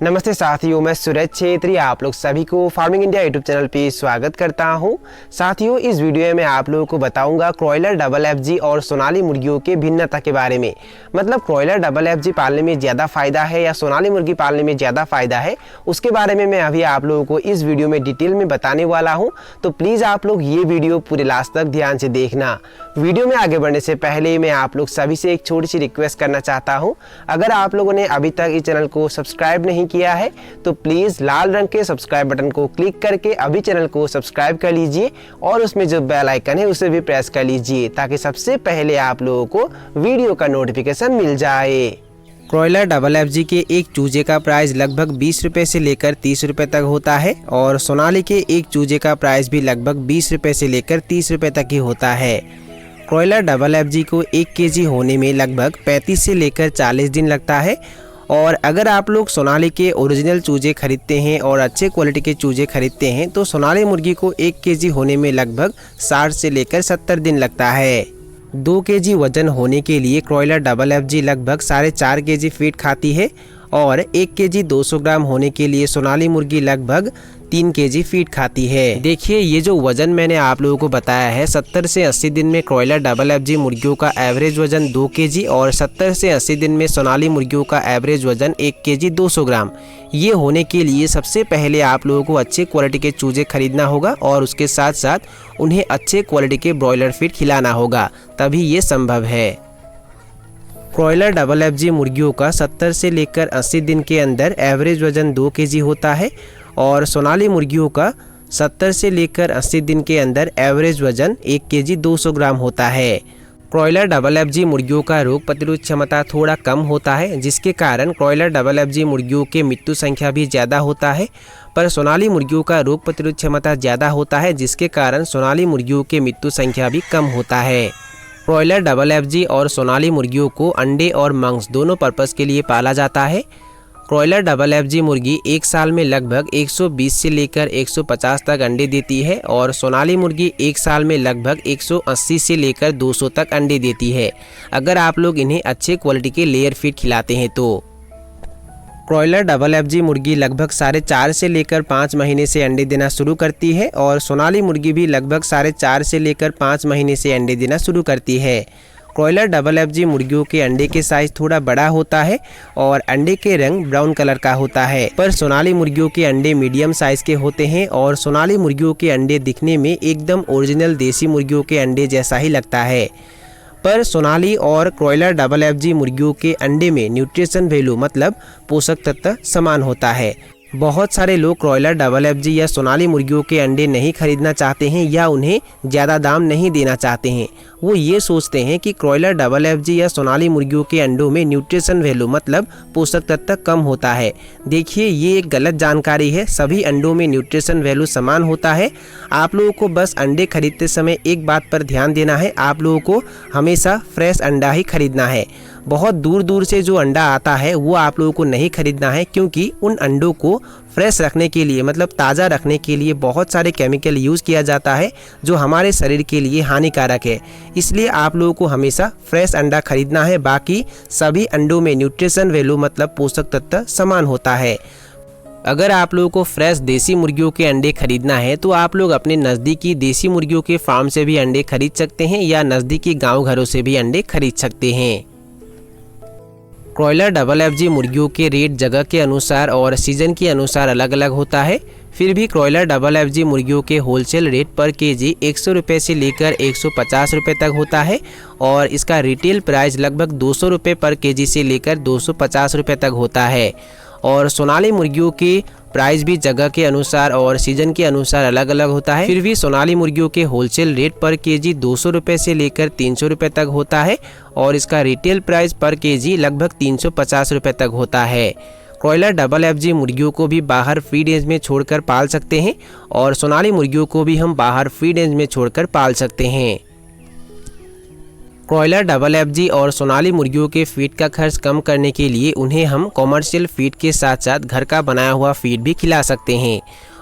नमस्ते साथियों, मैं सूरज छेत्री आप लोग सभी को फार्मिंग इंडिया यूट्यूब चैनल पे स्वागत करता हूं। साथियों, इस वीडियो में आप लोगों को बताऊंगा क्रॉयलर डबल एफजी और सोनाली मुर्गियों के भिन्नता के बारे में। मतलब क्रॉयलर डबल एफजी पालने में ज़्यादा फायदा है या सोनाली मुर्गी पालने में ज़्यादा फायदा है, उसके बारे में मैं अभी आप लोगों को इस वीडियो में डिटेल में बताने वाला हूँ। तो प्लीज़ आप लोग ये वीडियो पूरे लास्ट तक ध्यान से देखना। वीडियो में आगे बढ़ने से पहले मैं आप लोग सभी से एक छोटी सी रिक्वेस्ट करना चाहता हूँ। अगर आप लोगों ने अभी तक इस चैनल को सब्सक्राइब नहीं किया है तो प्लीज़ लाल रंग के सब्सक्राइब बटन को क्लिक करके अभी चैनल को सब्सक्राइब कर लीजिए और उसमें जो बेल आइकन है उसे भी प्रेस कर लीजिए ताकि सबसे पहले आप लोगों को वीडियो का नोटिफिकेशन मिल जाए। क्रॉयलर डबल एफजी के एक चूजे का प्राइस लगभग 20 रुपये से लेकर 30 रुपये तक होता है और सोनाली के एक चूजे का प्राइस भी लगभग 20 रुपये से लेकर 30 रुपये तक ही होता है। क्रॉयलर डबल एफजी को 1 केजी होने में लगभग 35 से लेकर 40 दिन लगता है और अगर आप लोग सोनाली के ओरिजिनल चूजे खरीदते हैं और अच्छे क्वालिटी के चूजे खरीदते हैं तो सोनाली मुर्गी को 1 केजी होने में लगभग 60 से लेकर 70 दिन लगता है। 2 केजी वजन होने के लिए क्रॉयलर डबल एफजी लगभग 4.5 केजी फीड खाती है और 1 केजी 200 ग्राम होने के लिए सोनाली मुर्गी लगभग 3 केजी फीड खाती है। देखिए, ये जो वजन मैंने आप लोगों को बताया है, 70 से 80 दिन में क्रॉयलर डबल एफजी मुर्गियों का एवरेज वजन 2 केजी और 70 से 80 दिन में सोनाली मुर्गियों का एवरेज वजन 1 केजी 200 ग्राम। ये होने के लिए सबसे पहले आप लोगों को अच्छे क्वालिटी के चूजे खरीदना होगा और उसके साथ साथ उन्हें अच्छे क्वालिटी के ब्रॉयलर फीड खिलाना होगा, तभी ये संभव है। क्रॉयलर डबल एफजी मुर्गियों का 70 से लेकर 80 दिन के अंदर एवरेज वजन 2 केजी होता है और सोनाली मुर्गियों का 70 से लेकर 80 दिन के अंदर एवरेज वजन 1 केजी 200 ग्राम होता है। क्रॉयलर डबल एफजी मुर्गियों का रोग प्रतिरोध क्षमता थोड़ा कम होता है, जिसके कारण क्रॉयलर डबल एफजी मुर्गियों के मृत्यु संख्या भी ज़्यादा होता है, पर सोनाली मुर्गियों का रोग प्रतिरोध क्षमता ज़्यादा होता है, जिसके कारण सोनाली मुर्गियों के मृत्यु संख्या भी कम होता है। क्रॉयलर डबल एफजी और सोनाली मुर्गियों को अंडे और मांस दोनों पर्पज़ के लिए पाला जाता है। क्रॉयलर डबल एफजी मुर्गी 1 साल में लगभग 120 से लेकर 150 तक अंडे देती है और सोनाली मुर्गी 1 साल में लगभग 180 से लेकर 200 तक अंडे देती है, अगर आप लोग इन्हें अच्छे क्वालिटी के लेयर फीड खिलाते हैं तो। क्रॉयलर डबल एफजी मुर्गी लगभग 4.5 से लेकर 5 महीने से अंडे देना शुरू करती है और सोनाली मुर्गी भी लगभग 4.5 से लेकर 5 महीने से अंडे देना शुरू करती है। क्रॉयलर डबल एफजी मुर्गियों के अंडे के साइज थोड़ा बड़ा होता है और अंडे के रंग ब्राउन कलर का होता है, पर सोनाली मुर्गियों के अंडे मीडियम साइज के होते हैं और सोनाली मुर्गियों के अंडे दिखने में एकदम ओरिजिनल देसी मुर्गियों के अंडे जैसा ही लगता है। पर सोनाली और क्रॉयलर डबल एफजी मुर्गियों के अंडे में न्यूट्रिशन वैल्यू मतलब पोषक तत्व समान होता है। बहुत सारे लोग क्रॉयलर डबल एफजी या सोनाली मुर्गियों के अंडे नहीं खरीदना चाहते हैं या उन्हें ज़्यादा दाम नहीं देना चाहते हैं। वो ये सोचते हैं कि क्रॉयलर डबल एफजी या सोनाली मुर्गियों के अंडों में न्यूट्रिशन वैल्यू मतलब पोषक तत्व कम होता है। देखिए, ये एक गलत जानकारी है। सभी अंडों में न्यूट्रिशन वैल्यू समान होता है। आप लोगों को बस अंडे खरीदते समय एक बात पर ध्यान देना है, आप लोगों को हमेशा फ्रेश अंडा ही खरीदना है। बहुत दूर दूर से जो अंडा आता है वो आप लोगों को नहीं खरीदना है, क्योंकि उन अंडों को फ्रेश रखने के लिए मतलब ताज़ा रखने के लिए बहुत सारे केमिकल यूज़ किया जाता है जो हमारे शरीर के लिए हानिकारक है। इसलिए आप लोगों को हमेशा फ्रेश अंडा खरीदना है। बाकी सभी अंडों में न्यूट्रिशन वैल्यू मतलब पोषक तत्व समान होता है। अगर आप लोगों को फ्रेश देसी मुर्गियों के अंडे खरीदना है तो आप लोग अपने नज़दीकी देसी मुर्गियों के फार्म से भी अंडे खरीद सकते हैं या नज़दीकी गाँव घरों से भी अंडे खरीद सकते हैं। क्रॉयलर डबल एफजी मुर्गियों के रेट जगह के अनुसार और सीजन के अनुसार अलग अलग होता है। फिर भी क्रॉयलर डबल एफजी मुर्गियों के होलसेल रेट पर केजी 100 रुपये से लेकर 150 रुपये तक होता है और इसका रिटेल प्राइस लगभग 200 रुपये पर केजी से लेकर 250 रुपये तक होता है। और सोनाली मुर्गियों के प्राइस भी जगह के अनुसार और सीजन के अनुसार अलग अलग होता है। फिर भी सोनाली मुर्गियों के होलसेल रेट पर केजी 200 रुपये से लेकर 300 रुपये तक होता है और इसका रिटेल प्राइस पर केजी लगभग 350 रुपये तक होता है। क्रॉयलर डबल एफजी मुर्गियों को भी बाहर फ्री रेंज में छोड़कर पाल सकते हैं और सोनाली मुर्गियों को भी हम बाहर फ्री रेंज में छोड़कर पाल सकते हैं। क्रॉयलर डबल एफजी और सोनाली मुर्गियों के फीड का खर्च कम करने के लिए उन्हें हम कॉमर्शियल फीड के साथ साथ घर का बनाया हुआ फीड भी खिला सकते हैं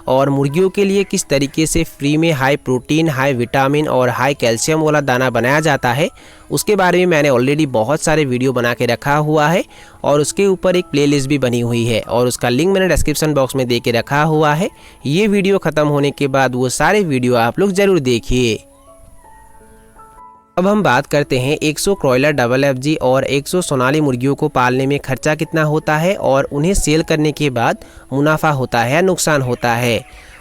और मुर्गियों के लिए किस तरीके से फ्री में हाई प्रोटीन, हाई विटामिन और हाई कैल्शियम वाला दाना बनाया जाता है, उसके बारे में मैंने ऑलरेडी बहुत सारे वीडियो बना के रखा हुआ है और उसके ऊपर एक प्लेलिस्ट भी बनी हुई है और उसका लिंक मैंने डिस्क्रिप्शन बॉक्स में दे के रखा हुआ है। ये वीडियो ख़त्म होने के बाद वो सारे वीडियो आप लोग ज़रूर देखिए। अब हम बात करते हैं 100 क्रॉयलर डबल एफजी और 100 सोनाली मुर्गियों को पालने में खर्चा कितना होता है और उन्हें सेल करने के बाद मुनाफा होता है या नुकसान होता है।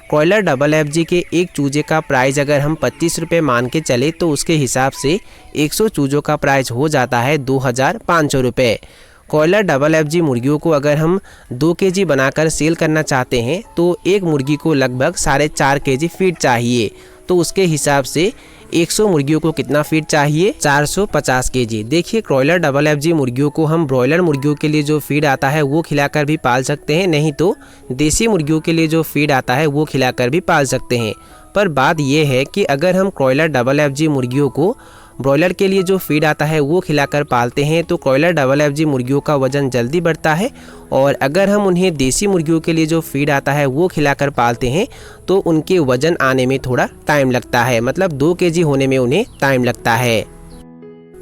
क्रॉयलर डबल एफजी के एक चूजे का प्राइस अगर हम 25 रुपये मान के चले तो उसके हिसाब से 100 चूजों का प्राइस हो जाता है 2500 रुपये। क्रॉयलर डबल एफजी मुर्गियों को अगर हम 2 केजी बनाकर सेल करना चाहते हैं तो एक मुर्गी को लगभग 4.5 केजी फीड चाहिए, तो उसके हिसाब से 100 मुर्गियों को कितना फीड चाहिए, 450 केजी। देखिए क्रॉयलर डबल एफजी मुर्गियों को हम ब्रॉयलर मुर्गियों के लिए जो फीड आता है वो खिलाकर भी पाल सकते हैं, नहीं तो देसी मुर्गियों के लिए जो फीड आता है वो खिलाकर भी पाल सकते हैं। पर बात यह है कि अगर हम क्रॉयलर डबल एफजी मुर्गियों को ब्रॉयलर के लिए जो फीड आता है वो खिलाकर पालते हैं तो क्रॉयलर डबल एफजी मुर्गियों का वजन जल्दी बढ़ता है, और अगर हम उन्हें देसी मुर्गियों के लिए जो फीड आता है वो खिलाकर पालते हैं तो उनके वजन आने में थोड़ा टाइम लगता है, मतलब 2 केजी होने में उन्हें टाइम लगता है।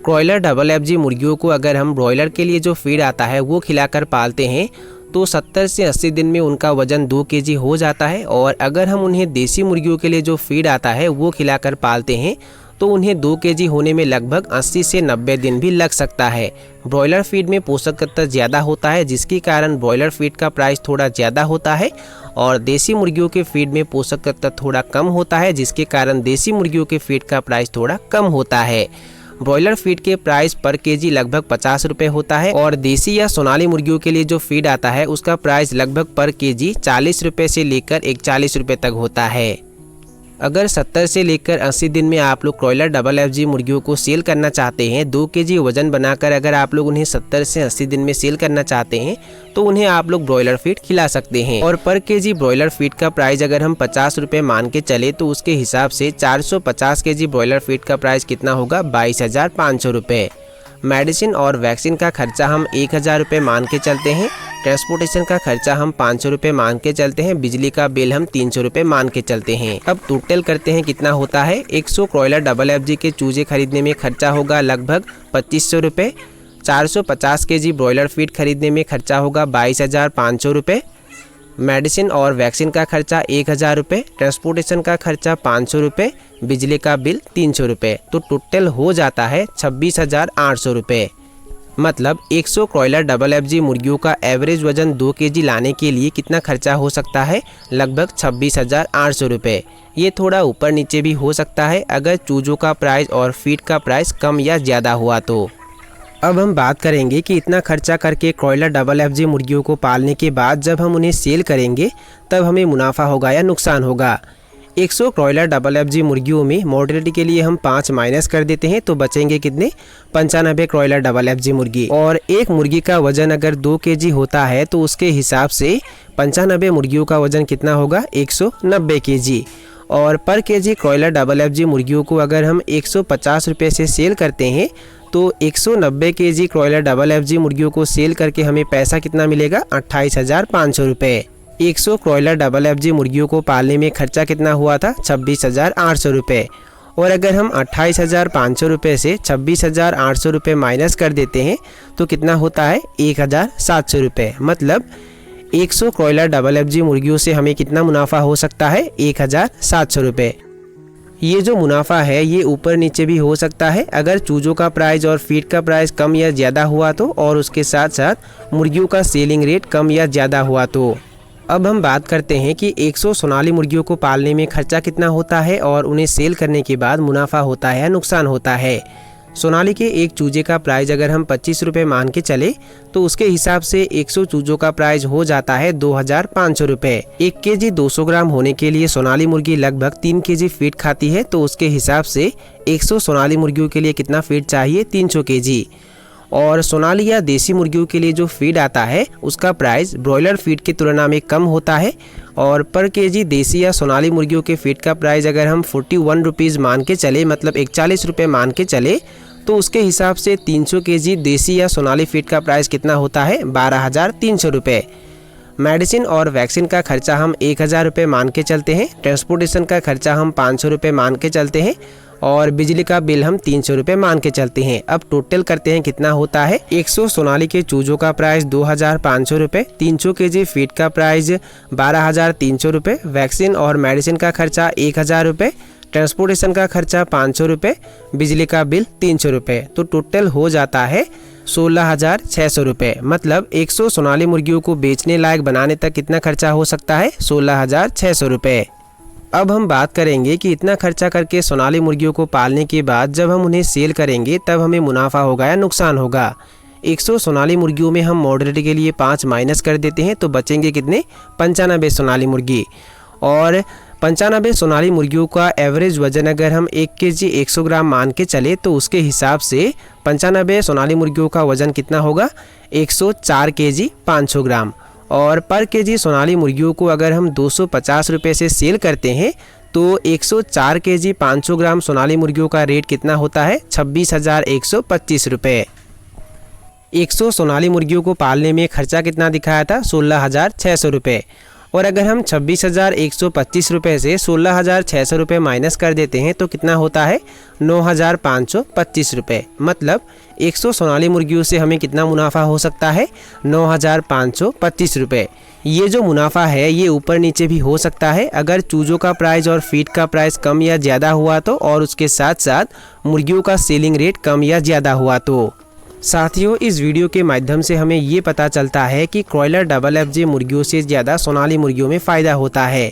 क्रॉयलर डबल एफजी मुर्गियों को अगर हम ब्रॉयलर के लिए जो फीड आता है वो खिलाकर पालते हैं तो 70 से 80 दिन में उनका वजन 2 केजी हो जाता है, और अगर हम उन्हें देसी मुर्गियों के लिए जो फीड आता है वो खिलाकर पालते हैं तो उन्हें 2 केजी होने में लगभग 80 से 90 दिन भी लग सकता है। ब्रॉयलर फीड में पोषक तत्व ज़्यादा होता है जिसके कारण ब्रॉयलर फीड का प्राइस थोड़ा ज़्यादा होता है, और देसी मुर्गियों के फीड में पोषक तत्व थोड़ा कम होता है जिसके कारण देसी मुर्गियों के फीड का प्राइस थोड़ा कम होता है। ब्रॉयलर फीड के प्राइस पर केजी लगभग 50 रुपये होता है, और देसी या सोनाली मुर्गियों के लिए जो फीड आता है उसका प्राइस लगभग पर केजी 40 रुपये से लेकर 41 रुपये तक होता है। अगर 70 से लेकर 80 दिन में आप लोग क्रॉयलर डबल एफजी मुर्गियों को सेल करना चाहते हैं, 2 केजी वजन बनाकर अगर आप लोग उन्हें 70 से 80 दिन में सेल करना चाहते हैं तो उन्हें आप लोग ब्रॉयलर फीड खिला सकते हैं, और पर केजी ब्रॉयलर फीड का प्राइस अगर हम 50 रुपये मान के चले तो उसके हिसाब से 450 केजी ब्रॉयलर फीड का प्राइस कितना होगा, 22,500 रुपये। मेडिसिन और वैक्सीन का खर्चा हम 1,000 रुपये मान के चलते हैं, ट्रांसपोर्टेशन का खर्चा हम 500 रुपये मान के चलते हैं, बिजली का बिल हम 300 रुपये मान के चलते हैं। अब टोटल करते हैं कितना होता है। 100 क्रॉयलर डबल एफजी के चूजे खरीदने में खर्चा होगा लगभग 2500 रुपये, 450 केजी ब्रॉयलर फीड खरीदने में खर्चा होगा 22,500 रुपये, मेडिसिन और वैक्सीन का खर्चा 1,000 रुपये, ट्रांसपोर्टेशन का खर्चा 500 रुपये, बिजली का बिल 300 रुपये, तो टोटल हो जाता है 26,800 रुपये। मतलब 100 क्रॉयलर डबल एफजी मुर्गियों का एवरेज वजन 2 केजी लाने के लिए कितना खर्चा हो सकता है, लगभग 26,800 रुपये। ये थोड़ा ऊपर नीचे भी हो सकता है अगर चूजों का प्राइस और फीड का प्राइस कम या ज़्यादा हुआ तो। अब हम बात करेंगे कि इतना खर्चा करके क्रॉयलर डबल एफजी मुर्गियों को पालने के बाद जब हम उन्हें सेल करेंगे तब हमें मुनाफा होगा या नुकसान होगा। 100 क्रॉयलर डबल एफजी मुर्गियों में मोर्टेलिटी के लिए हम 5 माइनस कर देते हैं तो बचेंगे कितने, 95 क्रॉयलर डबल एफजी मुर्गी। और एक मुर्गी का वजन अगर 2 केजी होता है तो उसके हिसाब से 95 मुर्गियों का वजन कितना होगा, 190 केजी। और पर केजी क्रॉयलर डबल एफजी मुर्गियों को अगर हम 150 रुपये से सेल करते हैं तो 190 केजी क्रॉयलर डबल एफजी मुर्गियों को सेल करके हमें पैसा कितना मिलेगा, 28,500 रुपये। 100 क्रॉयलर डबल एफजी मुर्गियों को पालने में खर्चा कितना हुआ था, 26,800 रुपये। और अगर हम 28,500 रुपये से 26,800 रुपये माइनस कर देते हैं तो कितना होता है, 1,700 रुपये। मतलब 100 क्रॉयलर डबल एफजी मुर्गियों से हमें कितना मुनाफा हो सकता है, 1,700 रुपये। ये जो मुनाफा है ये ऊपर नीचे भी हो सकता है अगर चूजों का प्राइस और फीड का प्राइस कम या ज़्यादा हुआ तो, और उसके साथ साथ मुर्गियों का सेलिंग रेट कम या ज़्यादा हुआ तो। अब हम बात करते हैं कि 100 सोनाली मुर्गियों को पालने में खर्चा कितना होता है और उन्हें सेल करने के बाद मुनाफा होता है या नुकसान होता है। सोनाली के एक चूजे का प्राइस अगर हम 25 रुपये मान के चले तो उसके हिसाब से 100 चूजों का प्राइस हो जाता है 2,500 रुपये। 1 केजी 200 ग्राम होने के लिए सोनाली मुर्गी लगभग 3 केजी फीड खाती है, तो उसके हिसाब से 100 सोनाली मुर्गियों के लिए कितना फीड चाहिए, 300 केजी। और सोनाली या देसी मुर्गियों के लिए जो फीड आता है उसका प्राइस ब्रॉयलर फीड की तुलना में कम होता है, और पर केजी देसी या सोनाली मुर्गियों के फीड का प्राइस अगर हम 41 रुपीज़ मान के चले, मतलब 41 रुपये मान के चले, तो उसके हिसाब से 300 केजी देसी या सोनाली फीड का प्राइस कितना होता है, 12,300 रुपये। मेडिसिन और वैक्सीन का खर्चा हम 1000 रुपये मान के चलते हैं, ट्रांसपोर्टेशन का खर्चा हम 500 रुपये मान के चलते हैं और बिजली का बिल हम 300 रुपये मान के चलते हैं। अब टोटल करते हैं कितना होता है। 100 सोनाली के चूजों का प्राइस 2500 रुपये, 300 kg फीड का प्राइस 12300 रुपये, वैक्सीन और मेडिसिन का खर्चा 1000 रुपये, ट्रांसपोर्टेशन का खर्चा 500 रुपये, बिजली का बिल 300 रुपये। तो टोटल हो जाता है 16,600 रुपये। मतलब 100 सोनाली मुर्गियों को बेचने लायक बनाने तक कितना खर्चा हो सकता है, 16,600 रुपये। अब हम बात करेंगे कि इतना खर्चा करके सोनाली मुर्गियों को पालने के बाद जब हम उन्हें सेल करेंगे तब हमें मुनाफा होगा या नुकसान होगा। 100 सोनाली मुर्गियों में हम मॉडरेट के लिए 5 माइनस कर देते हैं तो बचेंगे कितने, 95 सोनाली मुर्गी। और 95 सोनाली मुर्गियों का एवरेज वजन अगर हम 1 kg 100 ग्राम मान के चले तो उसके हिसाब से 95 सोनाली मुर्गियों का वजन कितना होगा, 104 kg 500 ग्राम। और पर केजी सोनाली मुर्गियों को अगर हम 250 रुपये से सेल करते हैं तो 104 kg 500 ग्राम सोनाली मुर्गियों का रेट कितना होता है, 26,125 रुपये। 100 सोनाली मुर्गियों को पालने में खर्चा कितना दिखाया था, 16,600 रुपये। और अगर हम 26,125 रुपये से 16,600 रुपये माइनस कर देते हैं तो कितना होता है, 9,525 रुपये। मतलब 100 सोनाली मुर्गियों से हमें कितना मुनाफा हो सकता है, 9,525 रुपये। ये जो मुनाफा है ये ऊपर नीचे भी हो सकता है अगर चूजों का प्राइस और फीड का प्राइस कम या ज़्यादा हुआ तो, और उसके साथ साथ मुर्गियों का सेलिंग रेट कम या ज़्यादा हुआ तो। साथियों, इस वीडियो के माध्यम से हमें ये पता चलता है कि क्रॉयलर FFG मुर्गियों से ज़्यादा सोनाली मुर्गियों में फ़ायदा होता है।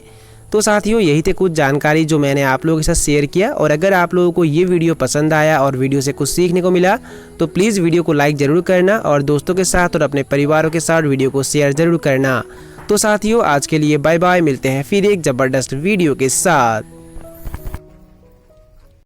तो साथियों, यही थे कुछ जानकारी जो मैंने आप लोगों के साथ शेयर किया। और अगर आप लोगों को ये वीडियो पसंद आया और वीडियो से कुछ सीखने को मिला तो प्लीज़ वीडियो को लाइक ज़रूर करना और दोस्तों के साथ और अपने परिवारों के साथ वीडियो को शेयर ज़रूर करना। तो साथियों, आज के लिए बाय बाय, मिलते हैं फिर एक ज़बरदस्त वीडियो के साथ।